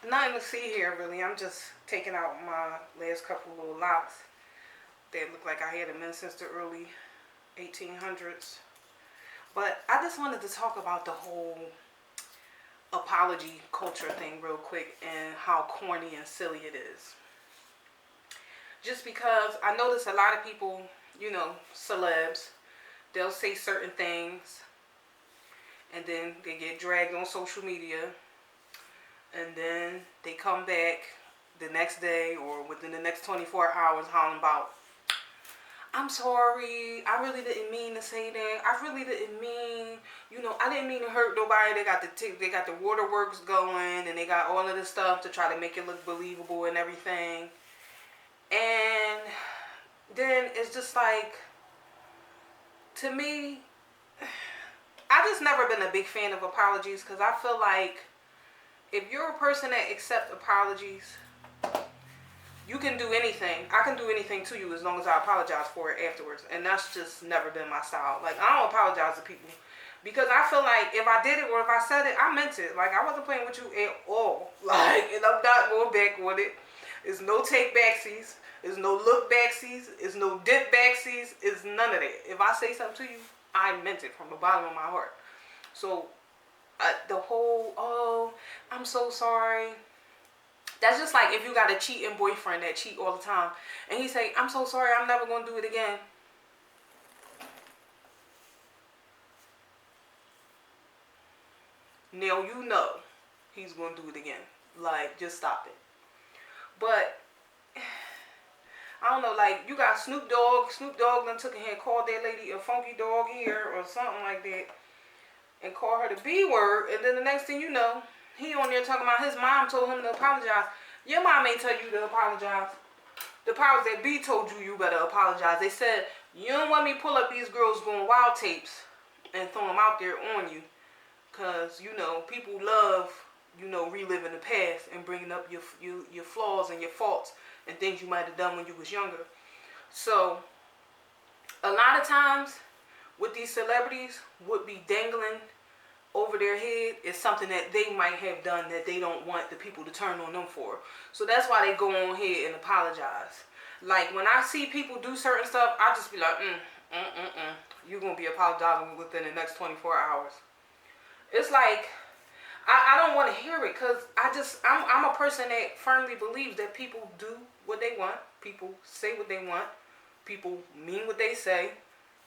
Nothing to see here, really. I'm just taking out my last couple little locks that look like I had them in since the early 1800s. But I just wanted to talk about the whole apology culture thing real quick and how corny and silly it is. Just because I notice a lot of people, celebs, they'll say certain things and then they get dragged on social media and then they come back the next day or within the next 24 hours hollering about, I'm sorry, I really didn't mean to say that. I really didn't mean, I didn't mean to hurt nobody. They got the waterworks going and they got all of this stuff to try to make it look believable and everything. And then it's just like, to me, I just never been a big fan of apologies because I feel like if you're a person that accepts apologies, you can do anything. I can do anything to you as long as I apologize for it afterwards. And that's just never been my style. Like, I don't apologize to people because I feel like if I did it or if I said it, I meant it. Like, I wasn't playing with you at all. Like, and I'm not going back with it. There's no take backsies. There's no look backsies. There's no dip backsies. It's none of that. If I say something to you, I meant it from the bottom of my heart. So, the whole, oh, I'm so sorry. That's just like if you got a cheating boyfriend that cheat all the time. And he say, I'm so sorry, I'm never going to do it again. Now you know he's going to do it again. Like, just stop it. But, I don't know, like, you got Snoop Dogg. Snoop Dogg done took ahead and called that lady a funky dog ear or something like that. And called her the B word. And then the next thing you know, he on there talking about his mom told him to apologize. Your mom ain't tell you to apologize. The powers that be told you better apologize. They said, you don't want me to pull up these girls going wild tapes and throw them out there on you. Because, people love, reliving the past and bringing up your flaws and your faults and things you might have done when you was younger. So, a lot of times with these celebrities would be dangling over their head is something that they might have done that they don't want the people to turn on them for. So that's why they go on here and apologize. Like, when I see people do certain stuff, I just be like, you're going to be apologizing within the next 24 hours. It's like, I don't want to hear it because I'm a person that firmly believes that people do what they want. People say what they want. People mean what they say.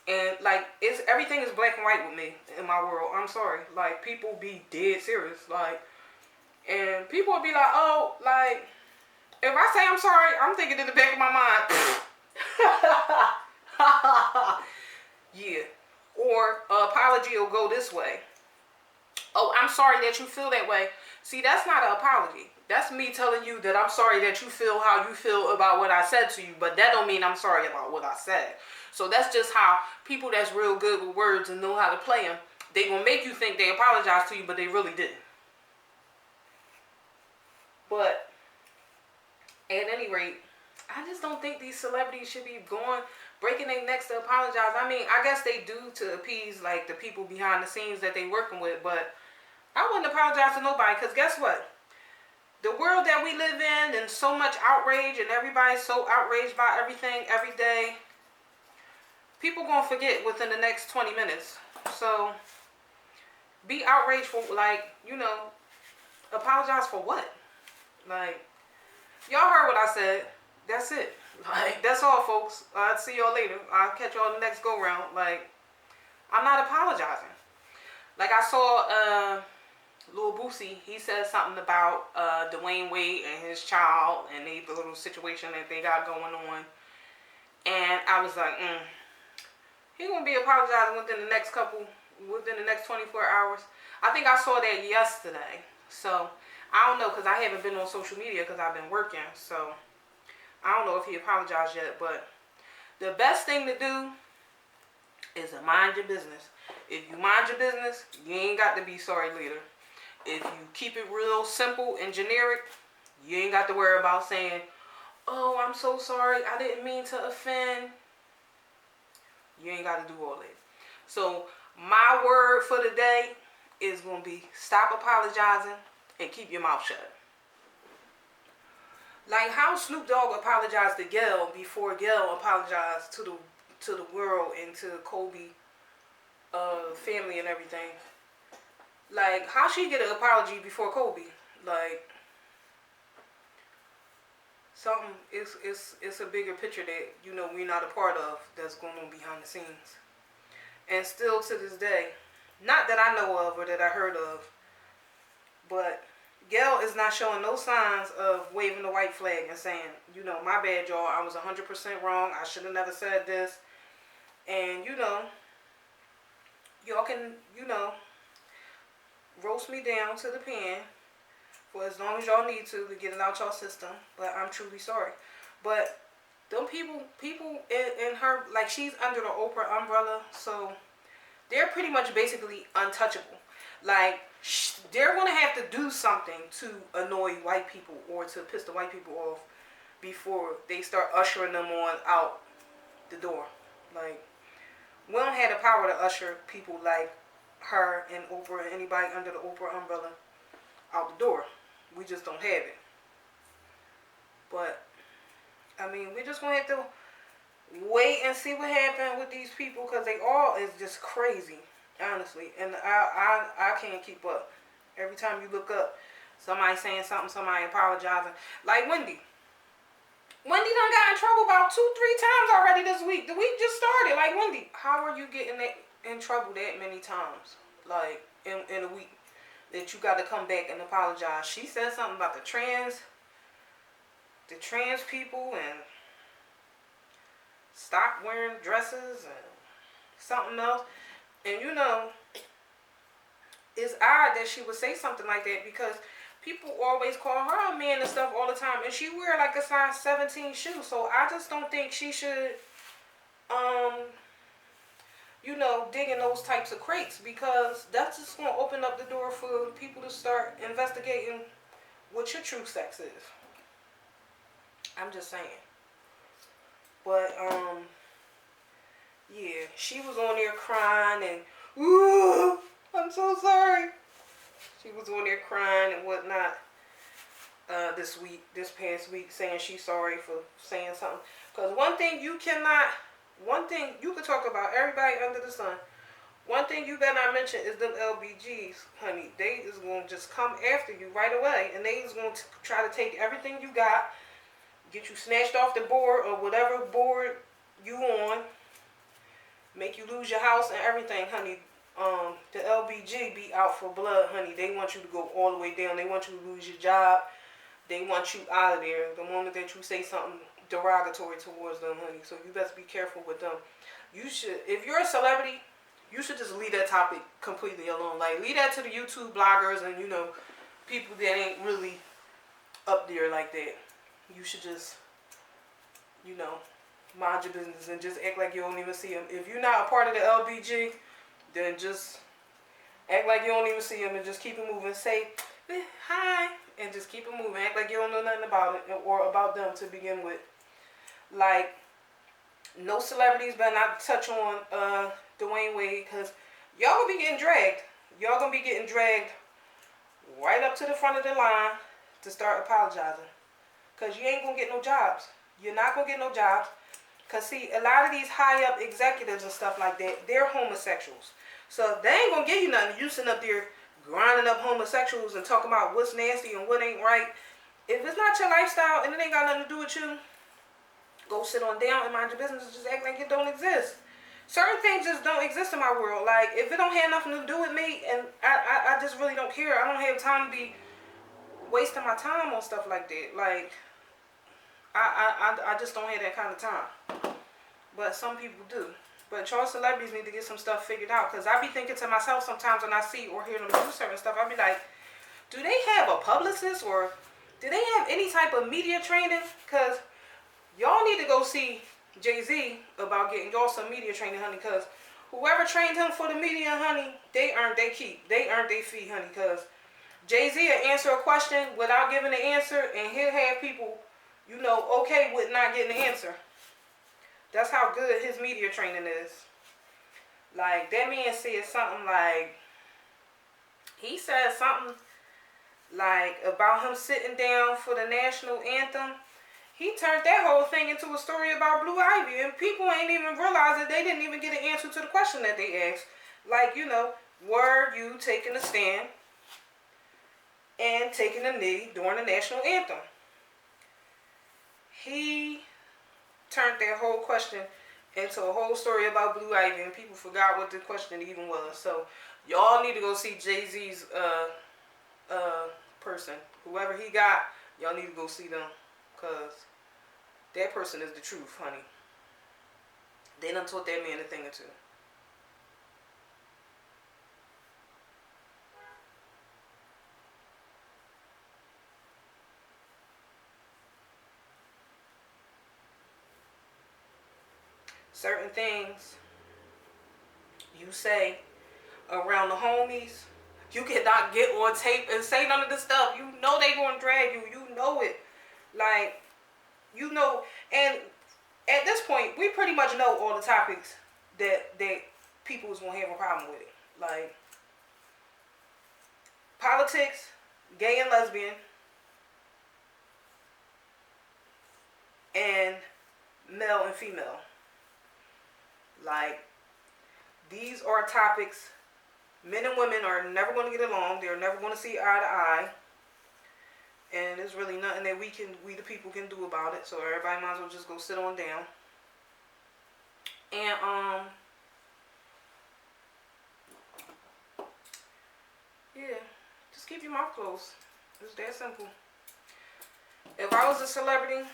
And, like, everything is black and white with me in my world. I'm sorry. Like, people be dead serious. Like, and people will be like, oh, like, if I say I'm sorry, I'm thinking in the back of my mind, yeah. Or, apology will go this way. Oh, I'm sorry that you feel that way. See, that's not an apology. That's me telling you that I'm sorry that you feel how you feel about what I said to you. But that don't mean I'm sorry about what I said. So that's just how people that's real good with words and know how to play them, they gonna make you think they apologize to you, but they really didn't. But at any rate, I just don't think these celebrities should be breaking their necks to apologize. I mean, I guess they do to appease like the people behind the scenes that they working with, but I wouldn't apologize to nobody because guess what? The world that we live in and so much outrage and everybody's so outraged by everything every day, people gonna forget within the next 20 minutes. So, be outraged for, like, apologize for what? Like, y'all heard what I said. That's it. Like, that's all, folks. I'll see y'all later. I'll catch y'all the next go-round. Like, I'm not apologizing. Like, I saw, Lil Boosie, he said something about Dwayne Wade and his child and the little situation that they got going on. And I was like, he's going to be apologizing within the next 24 hours. I think I saw that yesterday. So, I don't know because I haven't been on social media because I've been working. So, I don't know if he apologized yet. But the best thing to do is to mind your business. If you mind your business, you ain't got to be sorry later. If you keep it real simple and generic, you ain't got to worry about saying, oh, I'm so sorry, I didn't mean to offend. You ain't got to do all that. So, my word for the day is going to be stop apologizing and keep your mouth shut. Like how Snoop Dogg apologized to Gayle before Gayle apologized to the world and to Kobe family and everything. Like how she get an apology before Kobe? Like something it's a bigger picture that we're not a part of that's going on behind the scenes. And still to this day, not that I know of or that I heard of, but Gayle is not showing no signs of waving the white flag and saying, my bad, y'all. I was 100% wrong. I should have never said this. And, y'all can, roast me down to the pan for as long as y'all need to get it out y'all system. But I'm truly sorry. But them people in her, like she's under the Oprah umbrella. So they're pretty much basically untouchable. Like, they're going to have to do something to annoy white people or to piss the white people off before they start ushering them on out the door. Like, we don't have the power to usher people like her and Oprah and anybody under the Oprah umbrella out the door. We just don't have it. But, I mean, we're just going to have to wait and see what happens with these people because they all is just crazy. Honestly, and I can't keep up. Every time you look up, somebody saying something, somebody apologizing. Like Wendy. Wendy done got in trouble about 2-3 times already this week. The week just started. Like, Wendy, how are you getting in trouble that many times? Like, in a week that you got to come back and apologize. She said something about the trans people and stop wearing dresses and something else. And it's odd that she would say something like that because people always call her a man and stuff all the time. And she wear like a size 17 shoe. So I just don't think she should, dig in those types of crates because that's just going to open up the door for people to start investigating what your true sex is. I'm just saying. But, yeah, she was on there crying and, ooh, I'm so sorry. She was on there crying and whatnot this past week, saying she's sorry for saying something. Because one thing you can talk about everybody under the sun. One thing you better not mention is them LBGs, honey. They is going to just come after you right away. And they is going to try to take everything you got, get you snatched off the board or whatever board you on. Make you lose your house and everything, honey. The LBG be out for blood, honey. They want you to go all the way down. They want you to lose your job. They want you out of there the moment that you say something derogatory towards them, honey. So you best be careful with them. You should, if you're a celebrity, you should just leave that topic completely alone. Like, leave that to the YouTube bloggers and, people that ain't really up there like that. You should just, mind your business and just act like you don't even see them. If you're not a part of the LBG, then just act like you don't even see them and just keep it moving. Say, hi, and just keep it moving. Act like you don't know nothing about it or about them to begin with. Like, no celebrities better not touch on Dwayne Wade because y'all gonna be getting dragged. Y'all gonna be getting dragged right up to the front of the line to start apologizing. Because you ain't gonna get no jobs. You're not gonna get no jobs. Because, see, a lot of these high-up executives and stuff like that, they're homosexuals. So they ain't going to give you nothing. You sitting up there grinding up homosexuals and talking about what's nasty and what ain't right. If it's not your lifestyle and it ain't got nothing to do with you, go sit on down and mind your business and just act like it don't exist. Certain things just don't exist in my world. Like, if it don't have nothing to do with me and I just really don't care. I don't have time to be wasting my time on stuff like that. Like, I just don't have that kind of time. But some people do. But y'all celebrities need to get some stuff figured out. Because I be thinking to myself sometimes when I see or hear them do certain stuff, I be like, do they have a publicist or do they have any type of media training? Because y'all need to go see Jay-Z about getting y'all some media training, honey. Because whoever trained him for the media, honey, they earned their keep. They earned their fee, honey. Because Jay-Z will answer a question without giving the answer and he'll have people, okay with not getting the answer. That's how good his media training is. Like, that man said something like, he said something Like, about him sitting down for the national anthem. He turned that whole thing into a story about Blue Ivy, and people ain't even realize that they didn't even get an answer to the question that they asked. Like, were you taking a stand and taking a knee during the national anthem? He turned that whole question into a whole story about Blue Ivy, and people forgot what the question even was. So, y'all need to go see Jay-Z's person. Whoever he got, y'all need to go see them, because that person is the truth, honey. They done taught that man a thing or two. Certain things you say around the homies, you cannot get on tape and say none of this stuff. You know they gonna drag you. You know it. Like, and at this point, we pretty much know all the topics that people is gonna have a problem with it. Like, politics, gay and lesbian, and male and female. Like, these are topics. Men and women are never going to get along. They're never going to see eye to eye. And there's really nothing that we the people can do about it. So everybody might as well just go sit on down. And, yeah, just keep your mouth closed. It's that simple. If I was a celebrity,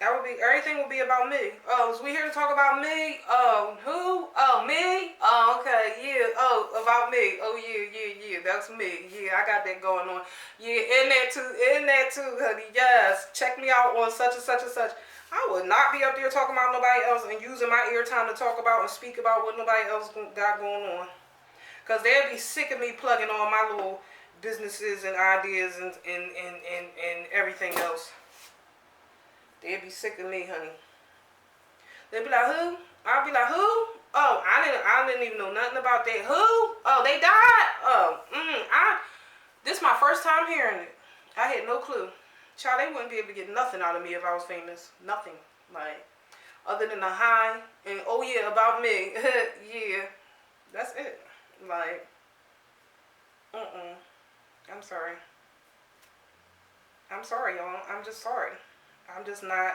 everything would be about me. Oh, is we here to talk about me? Oh, who? Oh, me? Oh, okay, yeah. Oh, about me. Oh, yeah, that's me. Yeah, I got that going on. Yeah, in that too, honey. Yes, check me out on such and such and such. I would not be up there talking about nobody else and using my airtime to talk about and speak about what nobody else got going on. Because they'd be sick of me plugging all my little businesses and ideas and everything else. They'd be sick of me, honey. They'd be like, who? I'll be like, who? Oh, I didn't even know nothing about that. Who? Oh, they died? Oh, this is my first time hearing it. I had no clue. Child, they wouldn't be able to get nothing out of me if I was famous. Nothing. Like, other than a hi and, oh yeah, about me. Yeah. That's it. Like, I'm sorry. I'm sorry, y'all. I'm just sorry. I'm just not.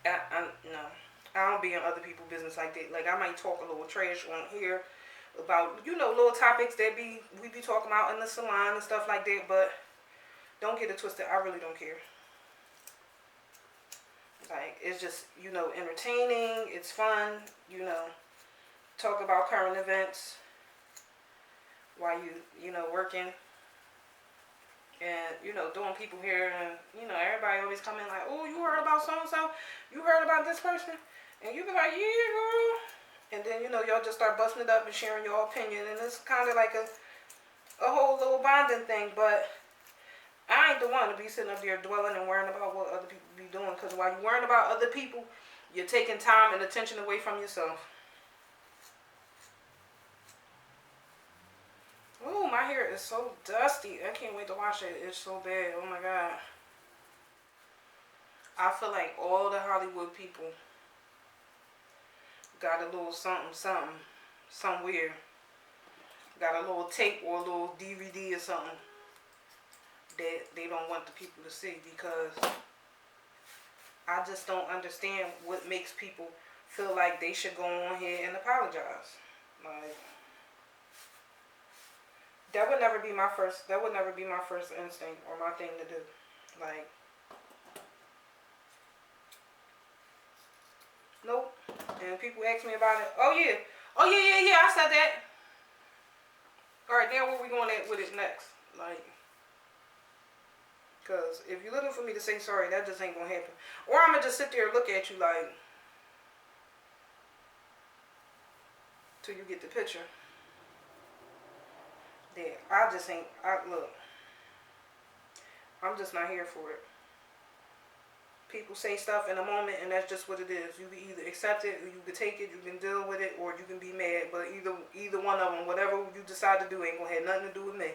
No. I don't be in other people's business like that. Like, I might talk a little trash on here about, little topics that we be talking about in the salon and stuff like that, but don't get it twisted. I really don't care. Like, it's just, entertaining. It's fun. Talk about current events while you, working. And, doing people here, and, everybody always come in like, oh, you heard about so-and-so? You heard about this person? And you be like, yeah, girl. And then, y'all just start busting it up and sharing your opinion. And it's kind of like a whole little bonding thing. But I ain't the one to be sitting up there dwelling and worrying about what other people be doing. Because while you're worrying about other people, you're taking time and attention away from yourself. Ooh, my hair is so dusty. I can't wait to wash it. It's so bad. Oh my God. I feel like all the Hollywood people got a little something somewhere. Got a little tape or a little DVD or something that they don't want the people to see, because I just don't understand what makes people feel like they should go on here and apologize. Like, that would never be my first instinct or my thing to do. Like, nope. And people ask me about it. Oh yeah, I said that. Alright, now where we going at with it next? Like, because if you're looking for me to say sorry, that just ain't gonna happen. Or I'm gonna just sit there and look at you like, till you get the picture. Yeah, look, I'm just not here for it. People say stuff in a moment, and that's just what it is. You can either accept it, or you can take it, you can deal with it, or you can be mad. But either one of them, whatever you decide to do, ain't gonna have nothing to do with me.